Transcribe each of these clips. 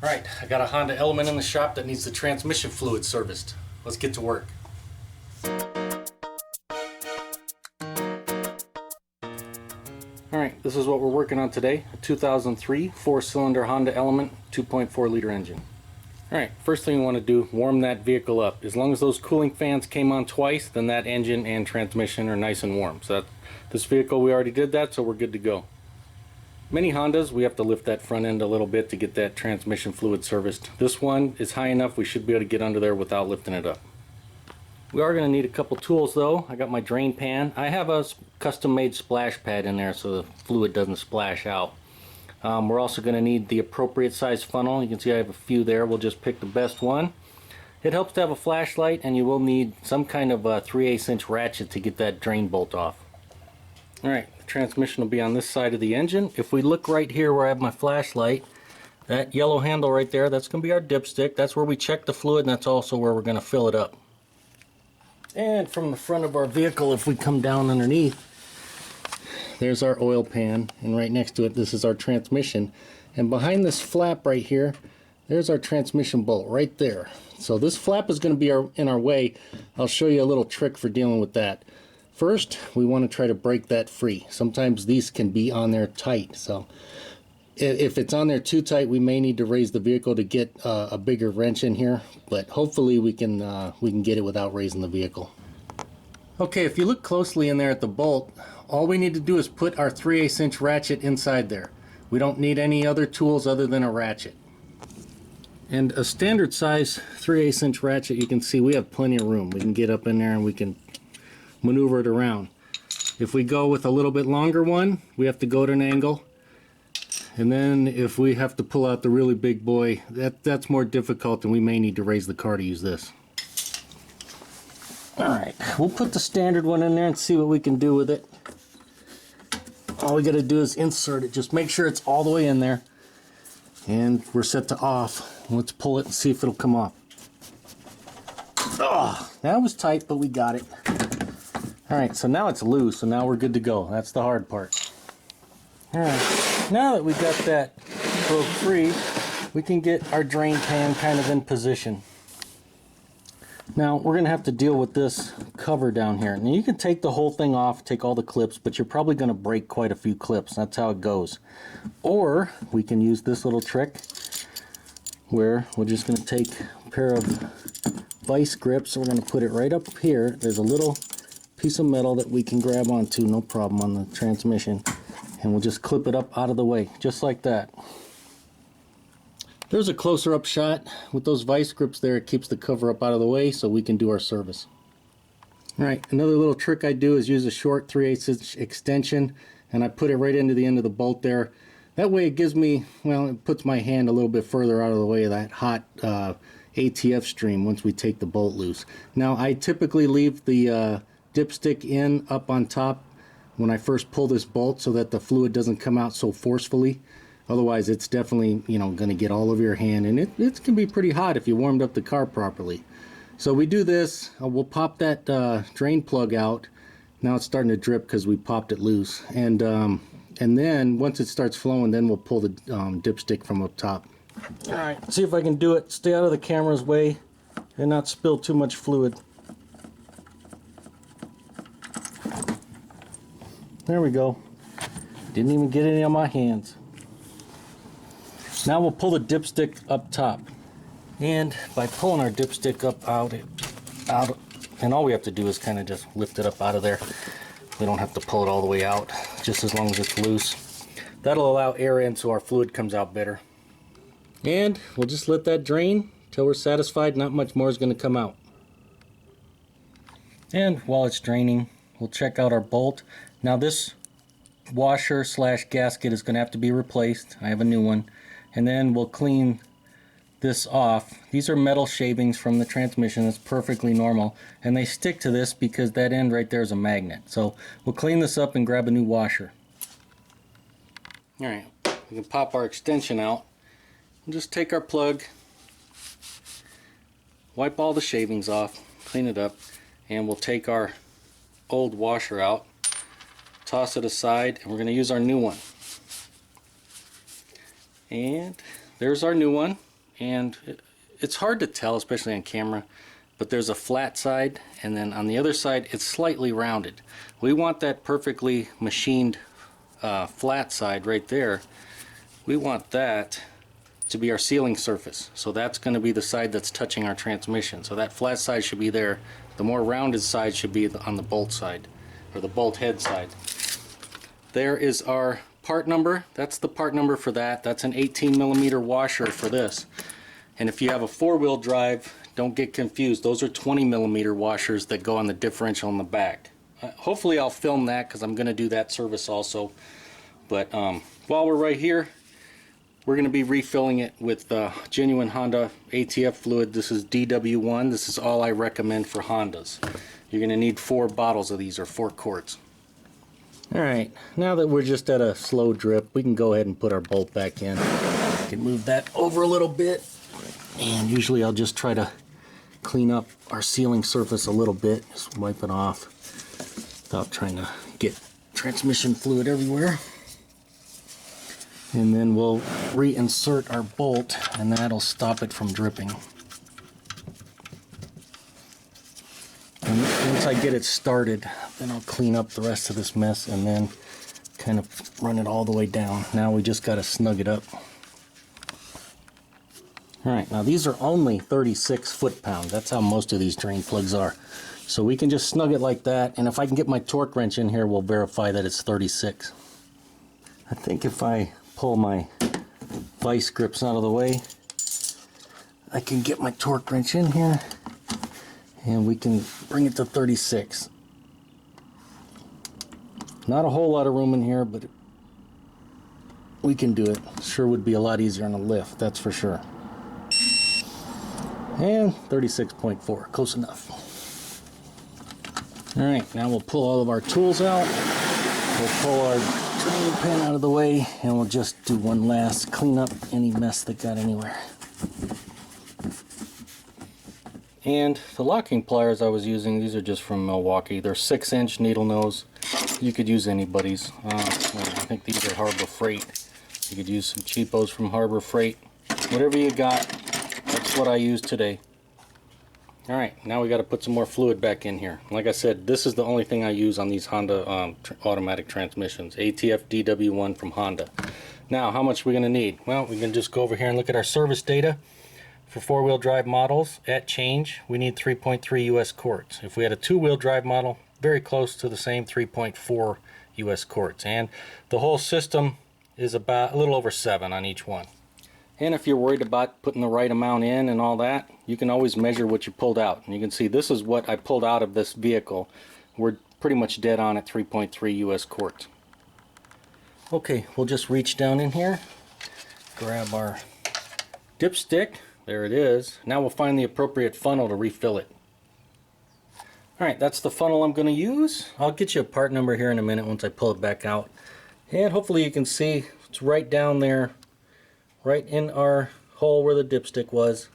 Alright, I got a Honda Element in the shop that needs the transmission fluid serviced. Let's get to work. Alright, this is what we're working on today. A 2003 4-cylinder Honda Element 2.4 liter engine. Alright, first thing we want to do, warm that vehicle up. As long as those cooling fans came on twice, then that engine and transmission are nice and warm. So this vehicle, we already did that, so we're good to go. Many Hondas, we have to lift that front end a little bit to get that transmission fluid serviced. This one is high enough, we should be able to get under there without lifting it up. We are going to need a couple tools though. I got my drain pan. I have a custom made splash pad in there so the fluid doesn't splash out. We're also going to need the appropriate size funnel. You can see I have a few there. We'll just pick the best one. It helps to have a flashlight, and you will need some kind of a 3/8 inch ratchet to get that drain bolt off. Alright, the transmission will be on this side of the engine. If we look right here where I have my flashlight, that yellow handle right there, that's going to be our dipstick. That's where we check the fluid, and that's also where we're going to fill it up. And from the front of our vehicle, if we come down underneath, there's our oil pan, and right next to it, this is our transmission. And behind this flap right here, there's our transmission bolt right there. So this flap is going to be in our way. I'll show you a little trick for dealing with that. First, we want to try to break that free. Sometimes these can be on there tight, so if it's on there too tight, we may need to raise the vehicle to get a bigger wrench in here, but hopefully we can get it without raising the vehicle. Okay, if you look closely in there at the bolt, all we need to do is put our 3/8 inch ratchet inside there. We don't need any other tools other than a ratchet. And a standard size 3/8 inch ratchet, you can see we have plenty of room. We can get up in there and we can maneuver it around. If we go with a little bit longer one, we have to go at an angle. And then if we have to pull out the really big boy, that's more difficult, and we may need to raise the car to use this. Alright, we'll put the standard one in there and see what we can do with it. All we got to do is insert it. Just make sure it's all the way in there. And we're set to off. Let's pull it and see if it'll come off. Oh, that was tight, but we got it. Alright, so now it's loose, so now we're good to go. That's the hard part. Alright, now that we got that broke free, we can get our drain pan kind of in position. Now, we're going to have to deal with this cover down here. Now, you can take the whole thing off, take all the clips, but you're probably going to break quite a few clips. That's how it goes. Or, we can use this little trick where we're just going to take a pair of vice grips. We're going to put it right up here. There's a little piece of metal that we can grab onto, no problem, on the transmission. And we'll just clip it up out of the way, just like that. There's a closer up shot. With those vice grips there, it keeps the cover up out of the way so we can do our service. Alright, another little trick I do is use a short 3/8 inch extension, and I put it right into the end of the bolt there. That way it gives me, well, it puts my hand a little bit further out of the way of that hot ATF stream once we take the bolt loose. Now, I typically leave the dipstick in up on top when I first pull this bolt so that the fluid doesn't come out so forcefully. Otherwise, it's definitely, going to get all over your hand, and it can be pretty hot if you warmed up the car properly. So we do this. We'll pop that drain plug out. Now it's starting to drip because we popped it loose, and then once it starts flowing, then we'll pull the dipstick from up top. All right, see if I can do it. Stay out of the camera's way and not spill too much fluid. There we go. Didn't even get any on my hands. Now we'll pull the dipstick up top. And by pulling our dipstick up out, and all we have to do is kind of just lift it up out of there. We don't have to pull it all the way out, just as long as it's loose. That'll allow air in so our fluid comes out better. And we'll just let that drain till we're satisfied. Not much more is going to come out. And while it's draining, we'll check out our bolt. Now this washer / gasket is going to have to be replaced. I have a new one. And then we'll clean this off. These are metal shavings from the transmission. That's perfectly normal. And they stick to this because that end right there is a magnet. So we'll clean this up and grab a new washer. Alright, we can pop our extension out. We'll just take our plug, wipe all the shavings off, clean it up, and we'll take our old washer out, toss it aside, and we're going to use our new one. And there's our new one. and it's hard to tell, especially on camera, but there's a flat side, and then on the other side it's slightly rounded. We want that perfectly machined flat side right there. We want that to be our sealing surface, so that's going to be the side that's touching our transmission. So that flat side should be there. The more rounded side should be on the bolt side, or the bolt head side. There is our part number. That's the part number for that. That's an 18mm washer for this. And if you have a four-wheel drive, don't get confused. Those are 20mm washers that go on the differential in the back. Hopefully I'll film that because I'm going to do that service also. But while we're right here, we're going to be refilling it with genuine Honda ATF fluid. This is DW1. This is all I recommend for Hondas. You're going to need 4 bottles of these, or 4 quarts. Alright, now that we're just at a slow drip, we can go ahead and put our bolt back in. We can move that over a little bit. And usually I'll just try to clean up our sealing surface a little bit. Just wipe it off without trying to get transmission fluid everywhere. And then we'll reinsert our bolt, and that'll stop it from dripping. And once I get it started, then I'll clean up the rest of this mess and then kind of run it all the way down. Now we just got to snug it up. Alright, now these are only 36 foot-pounds. That's how most of these drain plugs are. So we can just snug it like that, and if I can get my torque wrench in here, we'll verify that it's 36. I think if I pull my vice grips out of the way, I can get my torque wrench in here and we can bring it to 36. Not a whole lot of room in here, but we can do it. Sure would be a lot easier on a lift, that's for sure. And 36.4, close enough. Alright, now we'll pull all of our tools out. We'll pull our drain pin out of the way, and we'll just do one last clean up any mess that got anywhere. And the locking pliers I was using, these are just from Milwaukee. They're 6-inch needle nose. You could use anybody's. I think these are Harbor Freight. You could use some cheapos from Harbor Freight. Whatever you got, that's what I use today. Alright, now we got to put some more fluid back in here. Like I said, this is the only thing I use on these Honda automatic transmissions. ATF DW1 from Honda. Now, how much are we going to need? Well, we can just go over here and look at our service data. For 4-wheel drive models, at change, we need 3.3 US quarts. If we had a 2-wheel drive model, very close to the same 3.4 US quarts. And the whole system is about a little over 7 on each one. And if you're worried about putting the right amount in and all that, you can always measure what you pulled out. And you can see this is what I pulled out of this vehicle. We're pretty much dead on at 3.3 US quarts. Okay, we'll just reach down in here, grab our dipstick. There it is. Now we'll find the appropriate funnel to refill it. Alright, that's the funnel I'm going to use. I'll get you a part number here in a minute once I pull it back out. And hopefully you can see it's right down there, right in our hole where the dipstick was.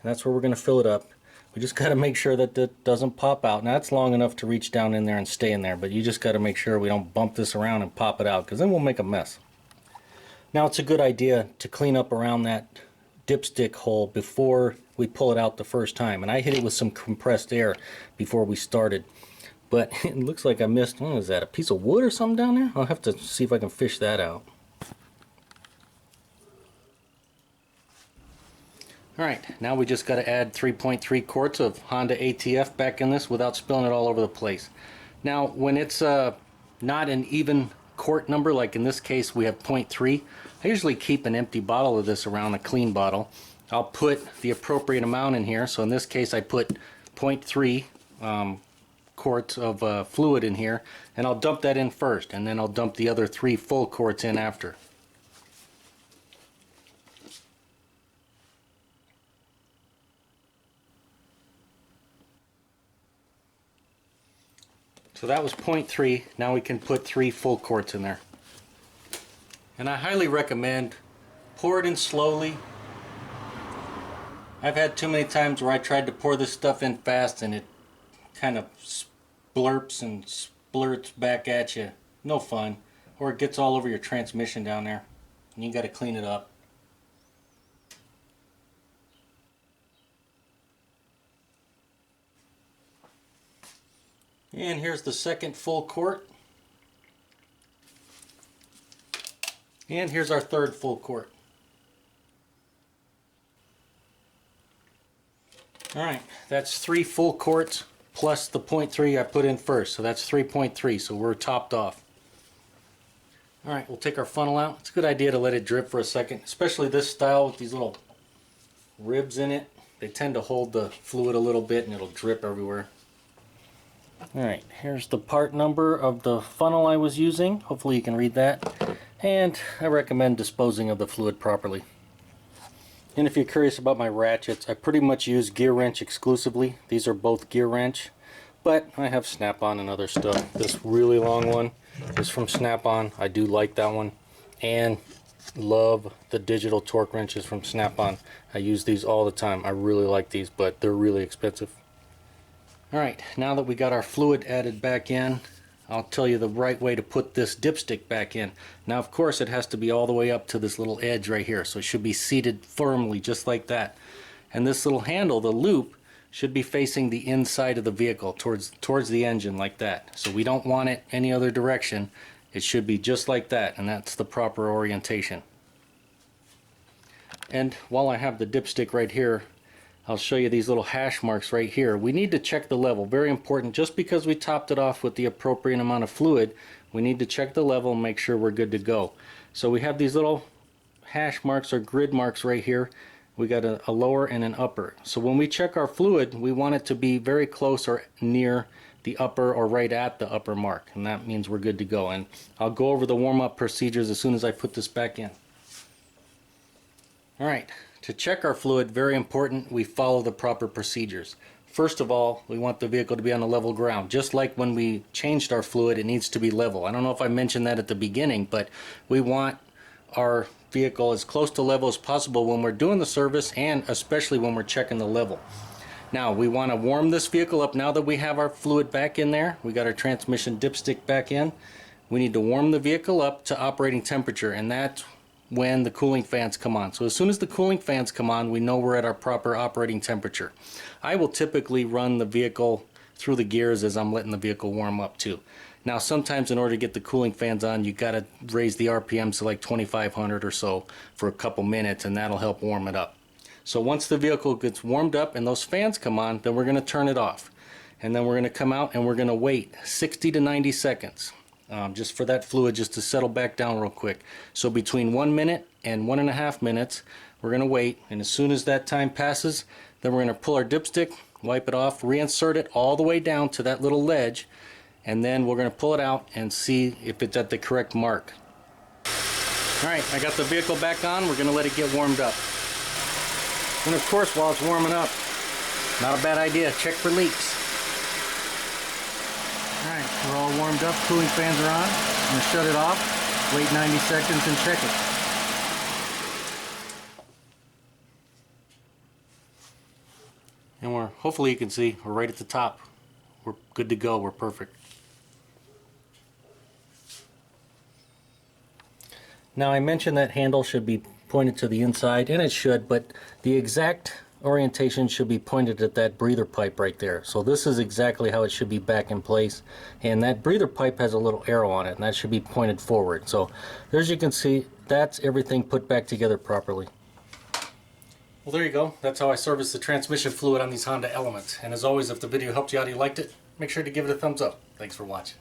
And that's where we're going to fill it up. We just got to make sure that it doesn't pop out. Now it's long enough to reach down in there and stay in there, but you just got to make sure we don't bump this around and pop it out, because then we'll make a mess. Now it's a good idea to clean up around that dipstick hole before we pull it out the first time, and I hit it with some compressed air before we started, but it looks like I missed, what is that, a piece of wood or something down there? I'll have to see if I can fish that out. Alright, now we just got to add 3.3 quarts of Honda ATF back in this without spilling it all over the place. Now when it's not an even quart number, like in this case we have 0.3, I usually keep an empty bottle of this around, a clean bottle. I'll put the appropriate amount in here. So in this case I put 0.3 quarts of fluid in here, and I'll dump that in first, and then I'll dump the other 3 full quarts in after. So that was 0.3. Now we can put 3 full quarts in there. And I highly recommend pour it in slowly. I've had too many times where I tried to pour this stuff in fast and it kind of splurps and splurts back at you. No fun. Or it gets all over your transmission down there and you got to clean it up. And here's the second full quart. And here's our third full quart. Alright, that's 3 full quarts plus the 0.3 I put in first, so that's 3.3, so we're topped off. Alright, we'll take our funnel out. It's a good idea to let it drip for a second, especially this style with these little ribs in it. They tend to hold the fluid a little bit and it'll drip everywhere. Alright, here's the part number of the funnel I was using. Hopefully you can read that. And I recommend disposing of the fluid properly. And if you're curious about my ratchets, I pretty much use gear wrench exclusively. These are both gear wrench, but I have Snap-on and other stuff. This really long one is from Snap-on. I do like that one. And love the digital torque wrenches from Snap-on. I use these all the time. I really like these, but they're really expensive. Alright, now that we got our fluid added back in, I'll tell you the right way to put this dipstick back in. Now of course it has to be all the way up to this little edge right here, so it should be seated firmly just like that. And this little handle, the loop, should be facing the inside of the vehicle, towards the engine like that. So we don't want it any other direction. It should be just like that, and that's the proper orientation. And while I have the dipstick right here, I'll show you these little hash marks right here. We need to check the level, very important. Just because we topped it off with the appropriate amount of fluid, we need to check the level and make sure we're good to go. So we have these little hash marks or grid marks right here. We got a lower and an upper. So when we check our fluid, we want it to be very close or near the upper or right at the upper mark, and that means we're good to go. And I'll go over the warm-up procedures as soon as I put this back in. Alright, to check our fluid, very important, we follow the proper procedures. First of all, we want the vehicle to be on a level ground. Just like when we changed our fluid, it needs to be level. I don't know if I mentioned that at the beginning, but we want our vehicle as close to level as possible when we're doing the service, and especially when we're checking the level. Now we want to warm this vehicle up. Now that we have our fluid back in there, we got our transmission dipstick back in, we need to warm the vehicle up to operating temperature, and that's when the cooling fans come on. So as soon as the cooling fans come on, we know we're at our proper operating temperature. I will typically run the vehicle through the gears as I'm letting the vehicle warm up too. Now sometimes in order to get the cooling fans on, you got to raise the RPMs to like 2500 or so for a couple minutes, and that'll help warm it up. So once the vehicle gets warmed up and those fans come on, then we're going to turn it off. And then we're going to come out and we're going to wait 60 to 90 seconds. Just for that fluid just to settle back down real quick. So between 1 minute and 1.5 minutes, we're going to wait, and as soon as that time passes, then we're going to pull our dipstick, wipe it off, reinsert it all the way down to that little ledge, and then we're going to pull it out and see if it's at the correct mark. Alright, I got the vehicle back on. We're going to let it get warmed up. And of course, while it's warming up, not a bad idea, check for leaks. Alright, we're all warmed up, cooling fans are on. I'm going to shut it off, wait 90 seconds and check it. And hopefully you can see, we're right at the top. We're good to go, we're perfect. Now I mentioned that handle should be pointed to the inside, and it should, but the exact orientation should be pointed at that breather pipe right there. So this is exactly how it should be back in place, and that breather pipe has a little arrow on it, and that should be pointed forward. So as you can see, that's everything put back together properly. Well, there you go. That's how I service the transmission fluid on these Honda Elements. And as always, if the video helped you out and you liked it, make sure to give it a thumbs up. Thanks for watching.